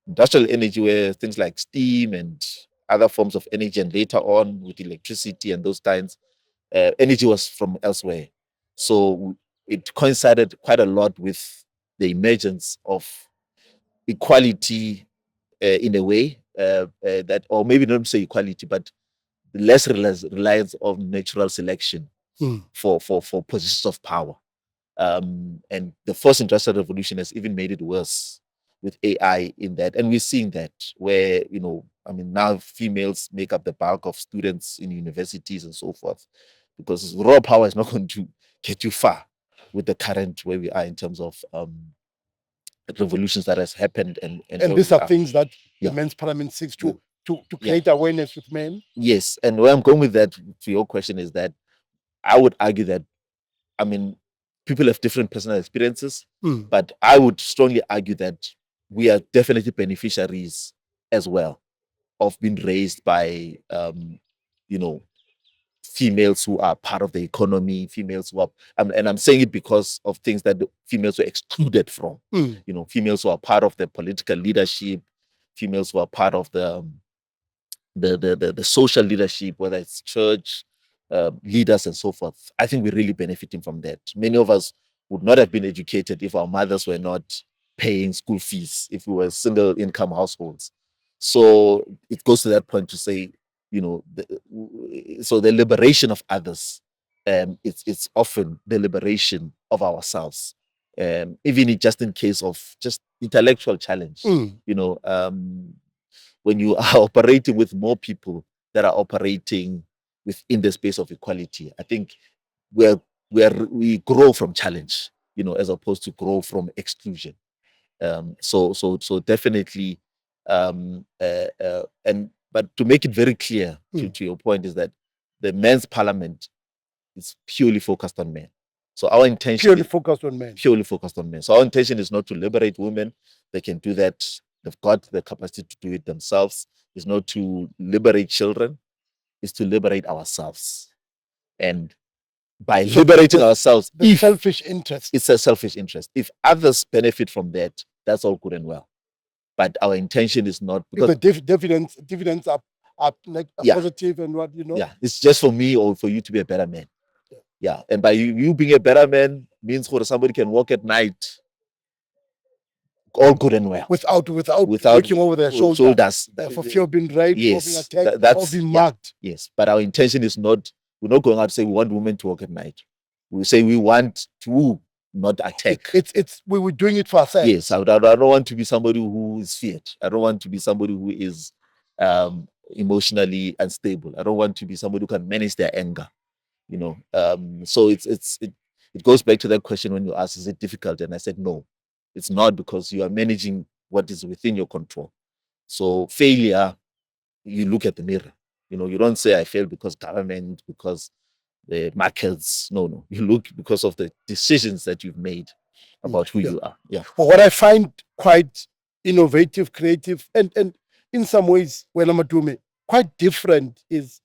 industrial energy, where things like steam and other forms of energy, and later on with electricity and those times, energy was from elsewhere. So it coincided quite a lot with the emergence of equality in a way, that, or maybe not say equality, but less reliance on natural selection for positions of power. And the first industrial revolution has even made it worse with AI in that. And we're seeing that where, now females make up the bulk of students in universities and so forth, because raw power is not going to get you far with the current where we are in terms of revolutions that has happened. And these are things that the men's parliament seeks to create awareness with men. Yes. And where I'm going with that, to your question, is that I would argue that, people have different personal experiences, but I would strongly argue that we are definitely beneficiaries as well of being raised by, females who are part of the economy, females who are, and I'm saying it because of things that the females were excluded from. Females who are part of the political leadership, females who are part of the social leadership, whether it's church, leaders and so forth. I think we're really benefiting from that. Many of us would not have been educated if our mothers were not paying school fees, if we were single income households. So it goes to that point to say, so the liberation of others, it's often the liberation of ourselves, even just in case of just intellectual challenge. When you are operating with more people that are operating within the space of equality, I think we grow from challenge, as opposed to grow from exclusion. So definitely, but to make it very clear to your point, is that the men's parliament is purely focused on men. So our intention purely focused on men. So our intention is not to liberate women. They can do that. They've got the capacity to do it themselves. It's not to liberate children. It's to liberate ourselves. And by liberating ourselves, selfish interest. It's a selfish interest. If others benefit from that, that's all good and well. But our intention is not, because if the dividends are like positive and what, it's just for me or for you to be a better man. Yeah. And by you being a better man means somebody can walk at night, all good and well, without looking over their shoulders for fear of being raped, or being attacked, or being mugged. Yes, but our intention is not, we're not going out to say we want women to walk at night. We say we want to not attack. We were doing it for ourselves. Yes, I don't want to be somebody who is feared. I don't want to be somebody who is emotionally unstable. I don't want to be somebody who can manage their anger. So it goes back to that question when you ask, is it difficult? And I said no, it's not, because you are managing what is within your control. So failure, you look at the mirror. You don't say I failed because government, because the markets. No, you look because of the decisions that you've made about who you are. Yeah. Well, what I find quite innovative, creative, and in some ways, when I'm doing it, quite different is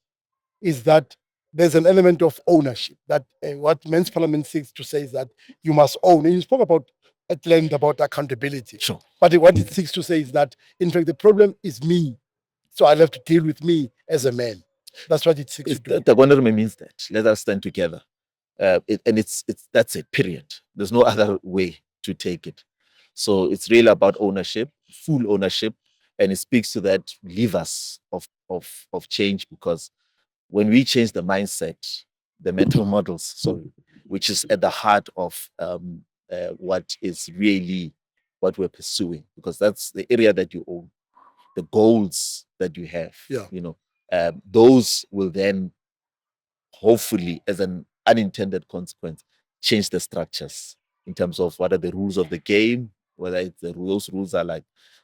that there's an element of ownership. That what Men's Parliament seeks to say is that you must own. And you spoke about at length about accountability. Sure. But what it seeks to say is that, in fact, the problem is me. So I'll have to deal with me as a man. That's what it seeks to do. Takuwani means that. Let us stand together. That's it, period. There's no other way to take it. So it's really about ownership, full ownership, and it speaks to that levers of change, because when we change the mindset, the mental models, which is at the heart of what is really what we're pursuing, because that's the area that you own, the goals that you have. Those will then hopefully, as an unintended consequence, change the structures in terms of what are the rules of the game, whether those rules are like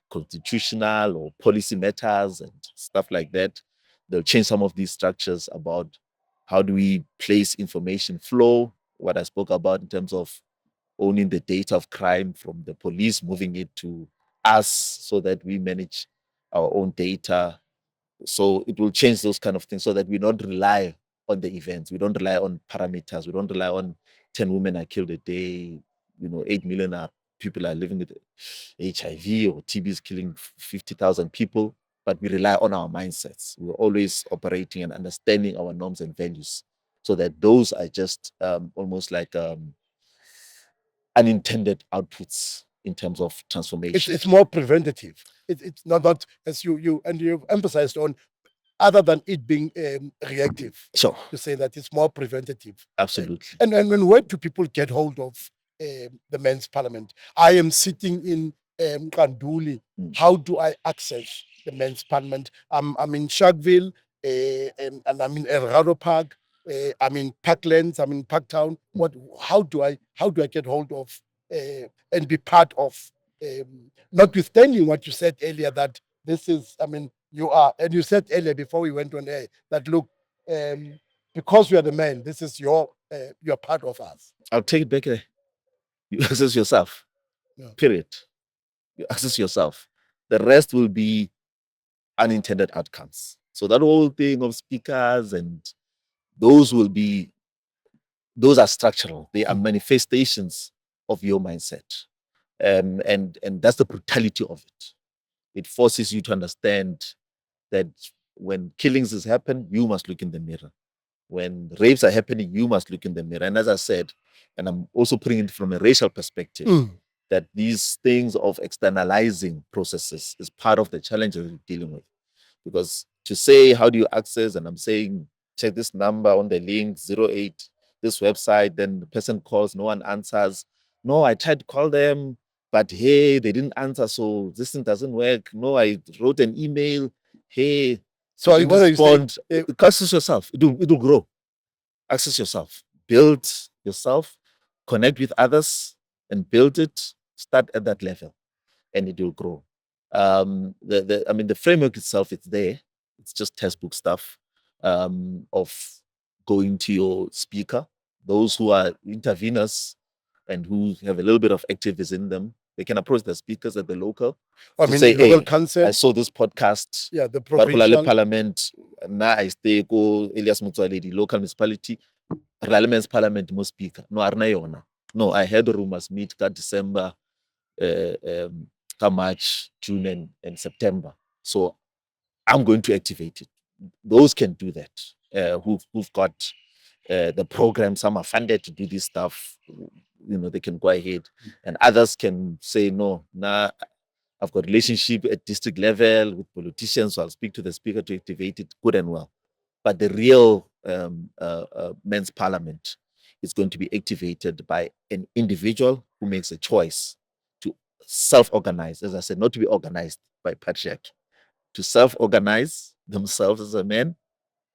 constitutional or policy matters and stuff like that. They'll change some of these structures about how do we place information flow, what I spoke about in terms of owning the data of crime from the police, moving it to us so that we manage our own data. So it will change those kind of things so that we don't rely on the events. We don't rely on parameters. We don't rely on 10 women are killed a day. 8 million people are living with HIV, or TB is killing 50,000 people. But we rely on our mindsets. We're always operating and understanding our norms and values, so that those are just almost like unintended outputs in terms of transformation. It's more preventative. It's not as you've emphasized on, other than it being reactive. Sure. To say that it's more preventative. Absolutely. And where do people get hold of the Men's Parliament? I am sitting in Kanduli. How do I access the Men's Parliament? I'm in Sharkville, and I'm in El Park. I'm in Parklands. I'm in Parktown. How do I get hold of and be part of? Notwithstanding what you said earlier, that this is, you are, and you said earlier before we went on air that look, because we are the men, this is you're part of us. I'll take it back there. You access yourself. Yeah. Period. You access yourself. The rest will be unintended outcomes. So that whole thing of speakers and those are structural. They are manifestations of your mindset. And that's the brutality of it. It forces you to understand that when killings is happening, you must look in the mirror. When rapes are happening, you must look in the mirror. And as I said, and I'm also putting it from a racial perspective, that these things of externalizing processes is part of the challenge that we're dealing with. Because to say, how do you access, and I'm saying, check this number on the link, 08, this website, then the person calls, no one answers. No, I tried to call them, but hey, they didn't answer, so this thing doesn't work. No, I wrote an email, hey, so what respond. Access yourself. It will grow. Access yourself. Build yourself. Connect with others and build it. Start at that level, and it will grow. The framework itself, it's there. It's just textbook stuff of going to your speaker. Those who are interveners and who have a little bit of activism in them, they can approach the speakers at the local. Say, hey, I saw this podcast. Yeah, the provincial parliament. Now I stay go Elias Mutsualedi, local municipality. Men's Parliament mo speaker. No, arna yona. No, I heard rumors meet ka December, March, June, and September. So I'm going to activate it. Those can do that. Who've got the program, some are funded to do this stuff. They can go ahead, and others can say, no, nah, I've got relationship at district level with politicians, so I'll speak to the speaker to activate it. Good and well. But the real Men's Parliament is going to be activated by an individual who makes a choice to self-organize, as I said, not to be organized by patriarchy, to self-organize themselves as a man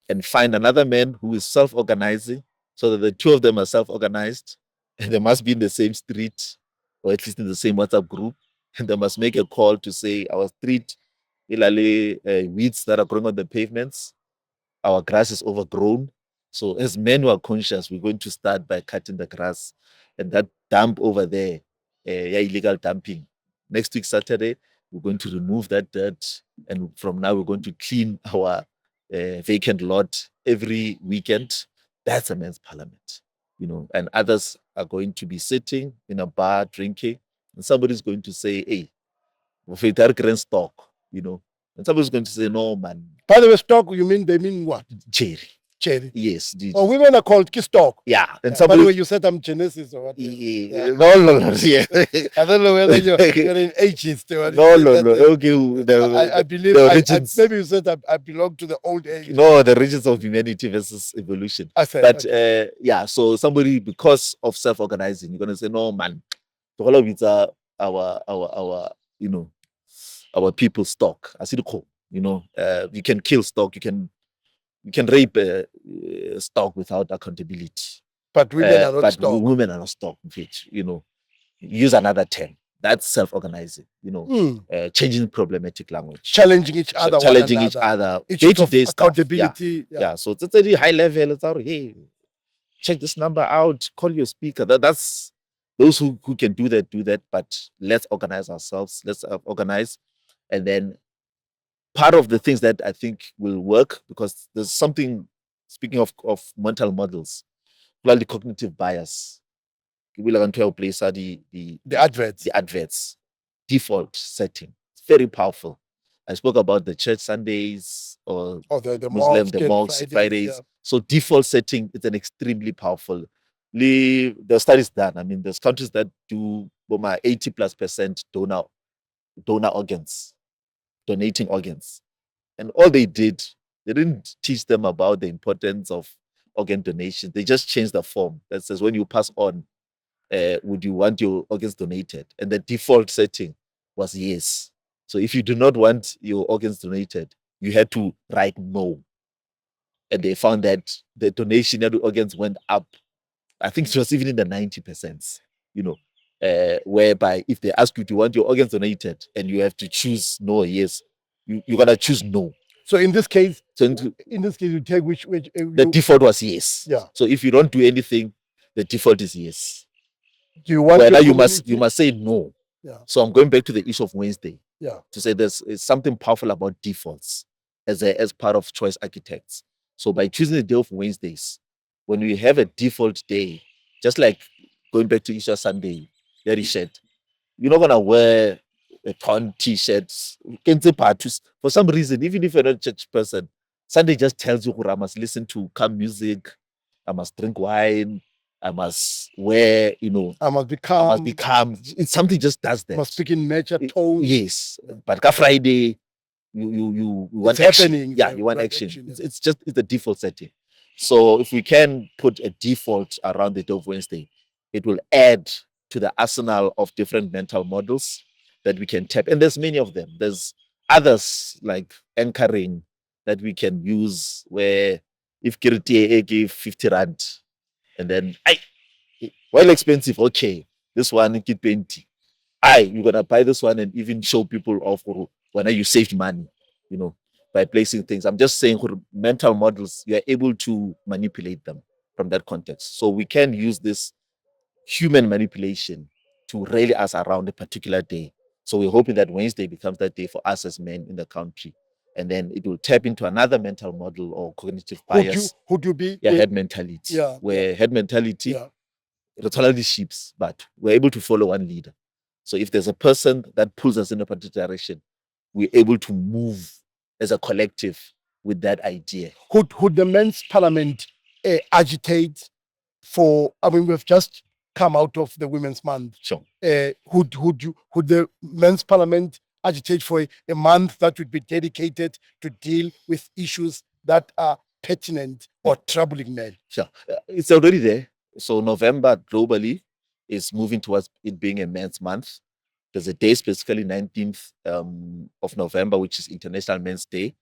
and find another man who is self-organizing, so that the two of them are self-organized, and they must be in the same street, or at least in the same WhatsApp group, and they must make a call to say, our street, ilale weeds that are growing on the pavements, our grass is overgrown. So as men who are conscious, we're going to start by cutting the grass, and that dump over there, illegal dumping. Next week, Saturday, we're going to remove that dirt. And from now, we're going to clean our vacant lot every weekend. That's a men's parliament, and others are going to be sitting in a bar drinking, and somebody's going to say, hey, grand stock, and somebody's going to say, no, man. By the way, stock, they mean what? Cherry. Cherry. Yes. Or women are called stock. Yeah. And by the way, you said I'm Genesis or what? Yeah. No. Yeah. I don't know whether you're in ages. No. Okay. I believe maybe you said I belong to the old age. No, the regions of humanity versus evolution. I said, but okay. So somebody, because of self-organizing, you're gonna say, no, man, all of it's our our people stock. I see the call. You can kill stock. You can rape stock without accountability. But women are not stock. Women are not stock. Use another term. That's self-organizing. Changing problematic language, challenging each other, day-to-day accountability. Yeah. So it's a high level. It's out. Hey, check this number out. Call your speaker. That's those who can do that. But let's organize ourselves. Let's organize, and then part of the things that I think will work, because there's something, speaking of mental models, the cognitive bias. We are going to place the adverts default setting. It's very powerful. I spoke about the church Sundays or the Muslim, the mosques, Fridays. Yeah. So default setting is an extremely powerful. The studies done. I mean, there's countries that do 80+% donor organs, donating organs. And all they didn't teach them about the importance of organ donation. They just changed the form that says, when you pass on, would you want your organs donated? And the default setting was yes. So if you do not want your organs donated, you had to write no. And they found that the donation of the organs went up. I think it was even in the 90%, whereby if they ask you, do you want your organs donated? And you have to choose no or yes, you're going to choose no. So in this case, you take which the default was yes. Yeah. So if you don't do anything, the default is yes. Do you want? Now you must say no. Yeah. So I'm going back to the issue of Wednesday. Yeah. To say there's something powerful about defaults as part of choice architects. So by choosing the day of Wednesdays, when we have a default day, just like going back to Easter Sunday, very shirt, you're not gonna wear a torn t-shirts. For some reason, even if you're not a church person, Sunday just tells you, I must listen to calm music, I must drink wine, I must wear, I must be calm. It's something just does that. Must speak in nature tone. Yes. But Friday, you want action. Yeah, you want action. It's the default setting. So if we can put a default around the day of Wednesday, it will add to the arsenal of different mental models that we can tap. And there's many of them. There's others like anchoring that we can use, where if Kiriti give 50 rand, and then well expensive, okay, this one get 20. You're gonna buy this one and even show people off when you saved money, by placing things. I'm just saying, mental models, you are able to manipulate them from that context. So we can use this human manipulation to rally us around a particular day. So we're hoping that Wednesday becomes that day for us as men in the country. And then it will tap into another mental model or cognitive bias. Would you be? Head mentality. Yeah. Where head mentality, it's already sheeps, but we're able to follow one leader. So if there's a person that pulls us in a particular direction, we're able to move as a collective with that idea. Would the men's parliament agitate for? I mean, we've just come out of the Women's Month. Sure. Would the men's parliament agitate for a month that would be dedicated to deal with issues that are pertinent or troubling men? Sure. It's already there. So November globally is moving towards it being a men's month. There's a day, specifically 19th of November, which is International Men's Day.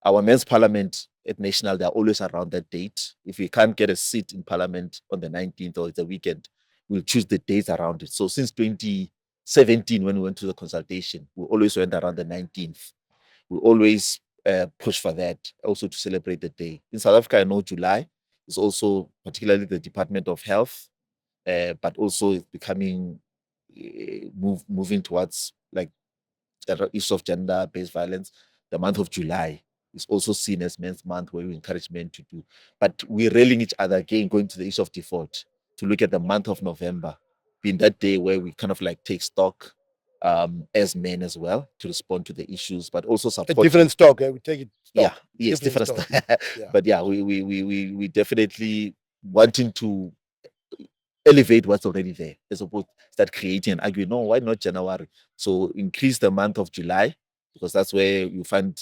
Our men's parliament at national, they're always around that date. If we can't get a seat in parliament on the 19th or it's a weekend, we'll choose the days around it. So since 2017, when we went to the consultation, we always went around the 19th. We always push for that, also to celebrate the day. In South Africa, I know July is also particularly the Department of Health, but also it's becoming moving towards like the issue of gender-based violence. The month of July is also seen as Men's Month, where we encourage men to do. But we're railing each other again, going to the issue of default, to look at the month of November being that day where we kind of like take stock as men as well, to respond to the issues, but also A support. different stock. We take it. Yeah, yes, different stock. stock. Yeah. But yeah, we definitely wanting to elevate what's already there, as opposed to start creating and arguing, no, why not January? So increase the month of July, because that's where you find,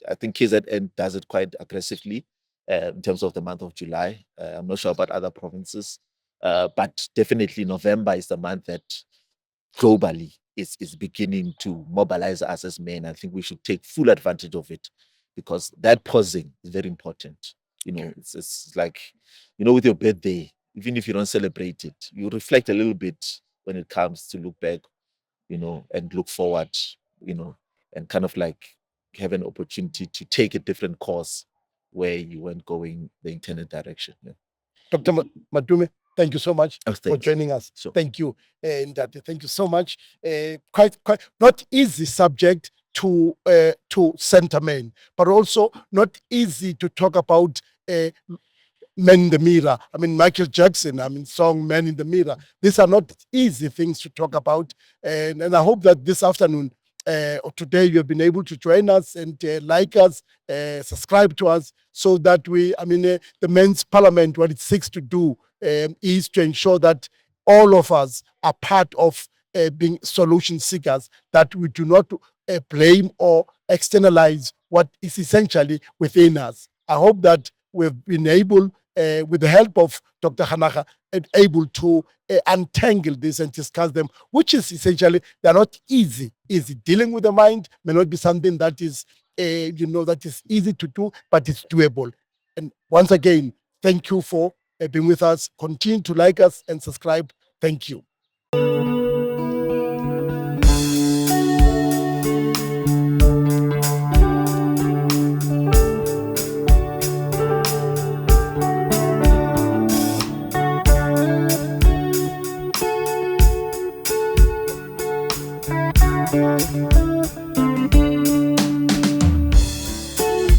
I think KZN does it quite aggressively in terms of the month of July. I'm not sure about other provinces, but definitely November is the month that globally is beginning to mobilize us as men. I think we should take full advantage of it, because that pausing is very important. You know, it's like, you know, with your birthday, even if you don't celebrate it, you reflect a little bit when it comes to look back, you know, and look forward, you know, and kind of like have an opportunity to take a different course where you weren't going the intended direction. Yeah. Dr. Matome, thank you so much Oh, for thank you. joining us. Sure. Thank you. And thank you so much. Quite not easy subject to center men, but also not easy to talk about Men in the Mirror. I mean, Michael Jackson, song Men in the Mirror. These are not easy things to talk about. And I hope that this afternoon or today you have been able to join us and like us, subscribe to us, so that the Men's Parliament, what it seeks to do is to ensure that all of us are part of being solution seekers, that we do not blame or externalize what is essentially within us. I hope that we've been able, with the help of Dr. Kganakga, able to untangle this and discuss them, which is essentially, they're not easy. Dealing with the mind may not be something that is, that is easy to do, but it's doable. And once again, thank you for being with us. Continue to like us and subscribe. Thank you.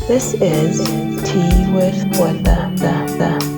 This is Tea with Botha.